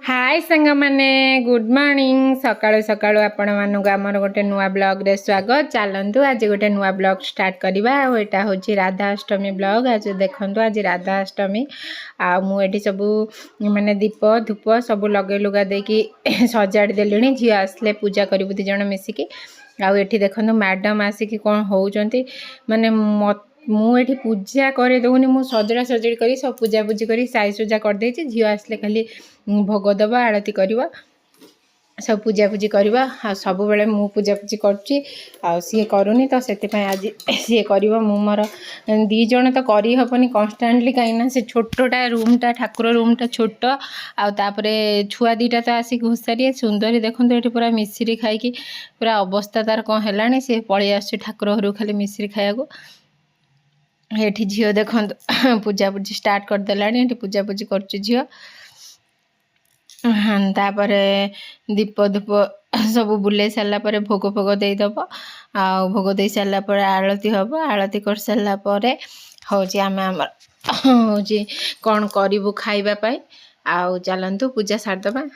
हाय सांग मैंने good morning सकाळु सकाळु आपण मानक आमर गोटे नुआ ब्लॉग रे स्वागत। चलतु आज गोटे नुआ ब्लॉग स्टार्ट करवा। यहाँ हूँ राधाअष्टमी ब्लॉग। आज देखु आज राधाअष्टमी आठी सब माने दीप धूप सब लगे लुगा देकी सजाड़ी देली। झी आसले पूजा करूँ दी जन मिसिकी आठी देखु मैडम आसिकी कौन होती माने मुझे पूजा करे दौनी मु सजड़ा सजड़ी करी सब पूजा पूजी करी साई सुजा कर देछि। झील आसले खाली भोग दबा आरती करवा सब पूजा पूजी करवा आ सब बेले मु पूजा पूजी करुच्ची आ सी करूनी तो से आज सी कर मोर दी जन तो करी हबनी कन्स्टांटली कहीं से छोटा रूमटा ठाकुर रूमटा छोट आउे छुआ दीटा तो आसिक घोषारी सुंदरी देखते ये पूरा मिश्री खाई पूरा अवस्था तार कौन है सी पलि आस ठाकुर घर खाली मिश्री खाया ये झील देखो पूजा पूजी स्टार्ट करदेला ये पूजा पूजी कर झील तापर दीप धूप सब बुले सारापर भोग फोग देदब आ भोग दे सारापर आरती हम आरती कर सारापर हूँ आम हूँ कौन करूँ खावाई आउ चलतु पूजा सारदबा।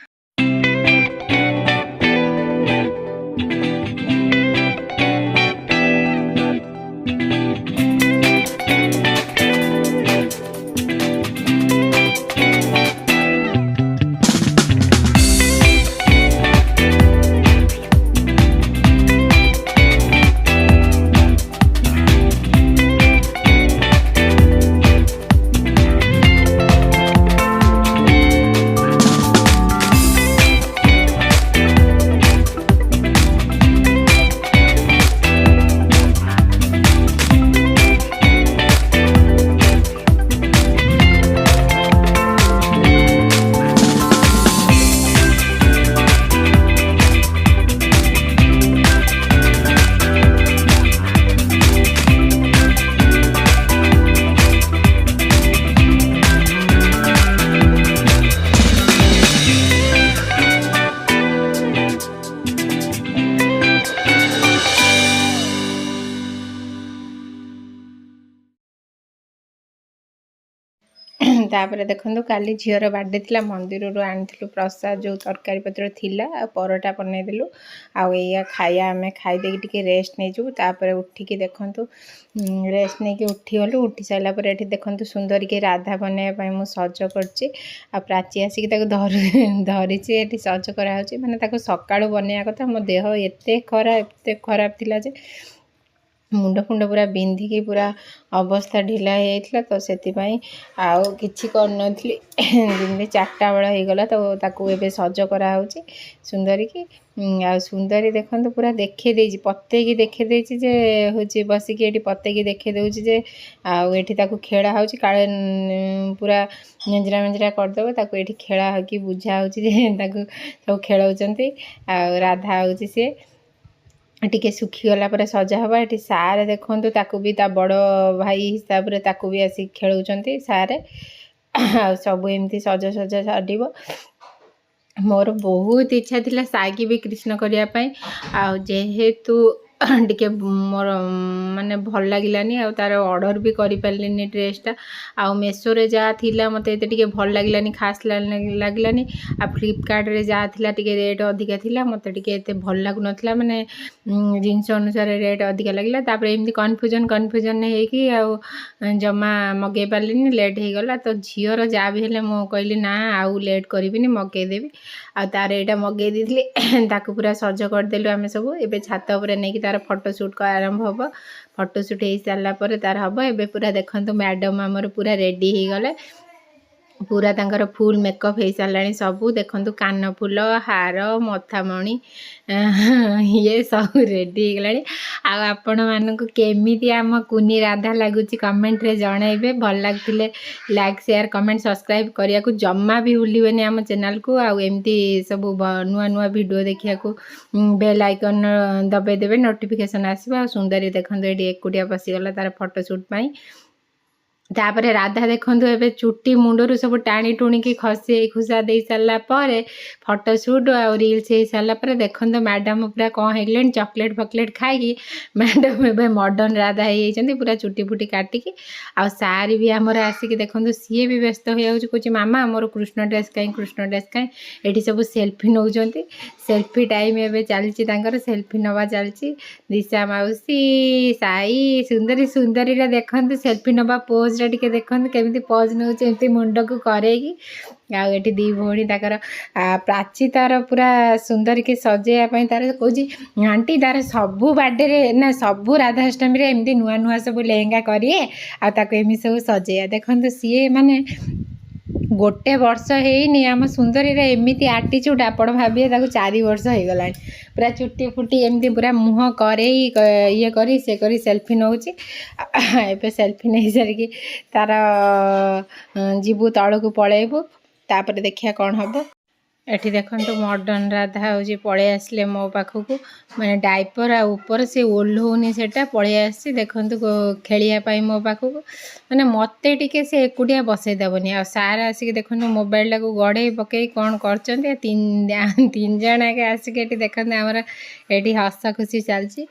तापर देखो काली झीर बर्थडे थिला मंदिर रू आनी प्रसाद जो तरकारी पत्र थिला परोटा बनईदेलु आया खाया आम खाईदे टी रेस्ट नहीं तापर उठिकी देखु रेस्ट नहीं उठी गलु उठी सारापर ये देखो सुंदर के राधा बनवाई मुझ सज कर प्राची आसिक धरी ये सज कराऊँ माने सकाळु बनवा कथा मो देह एत खराब थिला जे मुंड फुंड पूरा बिंधिकी पूरा अवस्था ढिला होता तो से आउ किछि करनथली दिन 4टा बेला हो गला तो ताकू एबे सज कराऊँ सुंदरी की आ सुंदरी देखो पूरा देखे देछि पत्ते देखे देछि जे होछि बसिकी एठी पत्ते की देखे देउछि जे आउ एठी ताकू खेला होछि काळे पूरा मेंजरा मेंजरा करदबो ताकू एठी खेला होकी बुझा होछि जे ताकू सब खेलाउचंती आ राधा होछि से टिके सुखीगला पर सजा हवा ये सारे देखु ताकू भी ता बड़ भाई हिसाब रे ताकू भी आसी खेलुचंती सारे सब एमती सज सज साडिबो। मोर बहुत इच्छा थिला सागी भी कृष्ण करिया पई आ जेहेतु टिके मोर माने भल लागिलानी आ तार ऑर्डर भी करि पारलिनी ड्रेसटा आ मेसो रे जा थिला मते एते टिके भल लागिलानी खास लागिलानी आ फ्लिपकार्ट रे जा थिला टिके रेट अधिका थिला मते टिके एते भल लागु नथिला माने जिंस अनुसार रेट अधिका लागिला तापर एमती कन्फ्यूजन हे कि आ जमा मगे पारलिनी लेट हे गला तो झियर जा भी हेले मो कहली ना आउ लेट करिबिनी मगे देबी आ तार एटा मगे दिथली ताकू पूरा सज कर देलु आमे सब एबे छात ऊपर नै कि तार फोटोशूट का आरंभ हम फोटोशूट हो सारापर तार हम एबे पूरा देखंतु मैडम आमर पूरा रेडी हो गले पूरा तांकर फुल मेकअप हो सारा सबू देखु कान फूल हार मथामणी ये सब रेडी हो गला। आपण मानक केमिति आम कुनी राधा लगुच कमेंट रे जनइबे भल लगथिले लाइक शेयर कमेंट सब्सक्राइब करिया को जम्मा भी भूलिबेनी आम चैनल को आ एमती सब नुआ नुआ वीडियो देखिया को बेल आइकन दबे देबे नोटिफिकेशन आसीबा। सुंदरी देखंतु एडी एकुटिया पसी गला तार फोटोशूट पई तापर राधा देखु ए चुटी मुंडरू सब टाणी टुणिकी खसी खुसा दे सारा फटोशूट आ रिल्स हो सारापर देखो मैडम पूरा कौन है चॉकलेट फकलेट खाई मैडम ए मॉडर्न राधा हो पूरा चुटी फुटी काटिकी आ सारी भी आमर आसिक देखो सी भी व्यस्त हो जाऊँ मामा मोर कृष्ण ड्रेस कहीं ये सब सेल्फी नौ सेल्फी टाइम ए चलती सेल्फी नवा चलती दिशा मौसी साई सुंदरी सुंदरी देखते सेल्फी नवा पोज टे देखते केमी पज नौ मुंड को करेगी आउ ये दी भौणी ताकर प्राची तार पूरा सुंदर के सजेवाई तार कौन आंटी तार सबू बार्डे ना सबू राधाष्टमी एमती नुआ नुआ सब लेहेंगा करिए आमी सब सजेया देखते सी माने गोटे वर्ष है आम सुंदरी एमती आटीच्यूड आप भाविए 4 वर्ष हो गला पूरा चुटी फुटी एमती पूरा मुँह करे ये करी से करी सेल्फी नौ सेल्फी नहीं सारिकी तार जीवु तल को पलैबू तापर देखिया कौन हम एठी देखो मॉडर्न राधा हूँ पलि आसले मो पाखक मैंने डाइपर आ ऊपर से ओह्लौनी से पलि आसी देखो खेलियापाई मो पाखक मैंने मत टे से एकुटिया बसईदेवनी आ सार आसिक देखो मोबाइल को गड़े पकई कौन कर तीन जन आगे आसिक देखते आमर ये हस खुशी चलती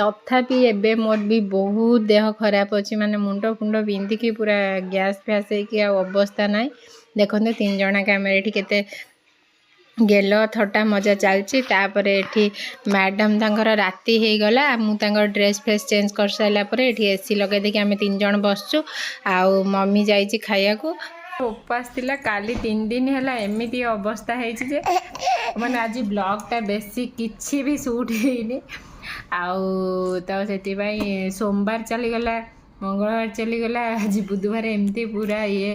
तथापि एबे मोर भी बहुत देह खराब अच्छी माने मुंड फुंड बिंदिकी पूरा गैस फैस हो अवस्था ना देखते 3 जन के आम ये केते गेल थटा मजा चलती तापर एठी मैडम तंकर राति हो गला मुझे ड्रेस फ्रेस चेंज कर सारापर ये एसी लगे देखिए आम 3 जन बसचु आउ मम्मी जाइए खाया को उपास थिला काली 3 दिन है एमती अवस्था है मैंने आज ब्लॉगटा बेसी किछि भी शूट ହେଇନି आउ तो से सोमवार चलीगला मंगलवार चलीगला आज बुधवार एमती पूरा ये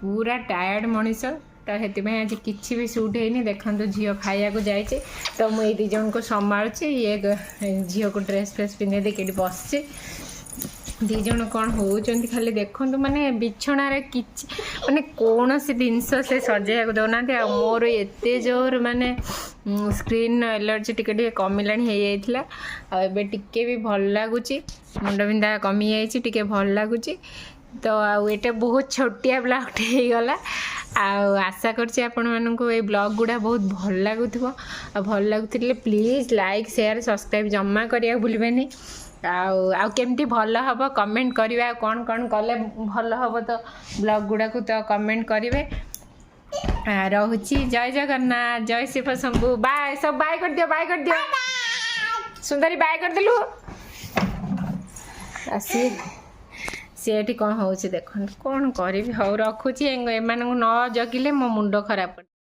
पूरा टायर्ड मनीष तो से आज किसी भी शूट है देखो झील खाया को जाए तो मुझे 2 जन को संभालुची ये झील को ड्रेस फ्रेस पिंधे देखे बस 2 जन कौन होती खाली देखु माने बिछणार कि माने कौन सी जिनस से सजा दौना मोर एत जोर माने स्क्रीन एलर्जी टिके कमिला हो टे भी भल लगुच मुंड बिंधा कमी जाइए भल लगुच तो ये बहुत छोटिया ब्लॉगटे हो गला आशा करछि आपण माननको ए ब्लॉग गुड़ा बहुत भल लगुथिबो भल लगुथिले प्लीज लाइक शेयर सब्सक्राइब जम्मा करिया भूलबेनी आ केमती भल हबो कमेंट करिवे कौन कौन कले भल हबो तो ब्लॉग गुड़ा को तो कमेंट करिवे रहुछि जय जगन्नाथ जय शिव शंभु बाय सब बाय कर दियो सुंदरी बाय कर देलु आसी सीठी कौन हो देखो कौन करी हौ रखुची एम न जगिले मो मुंड खराब।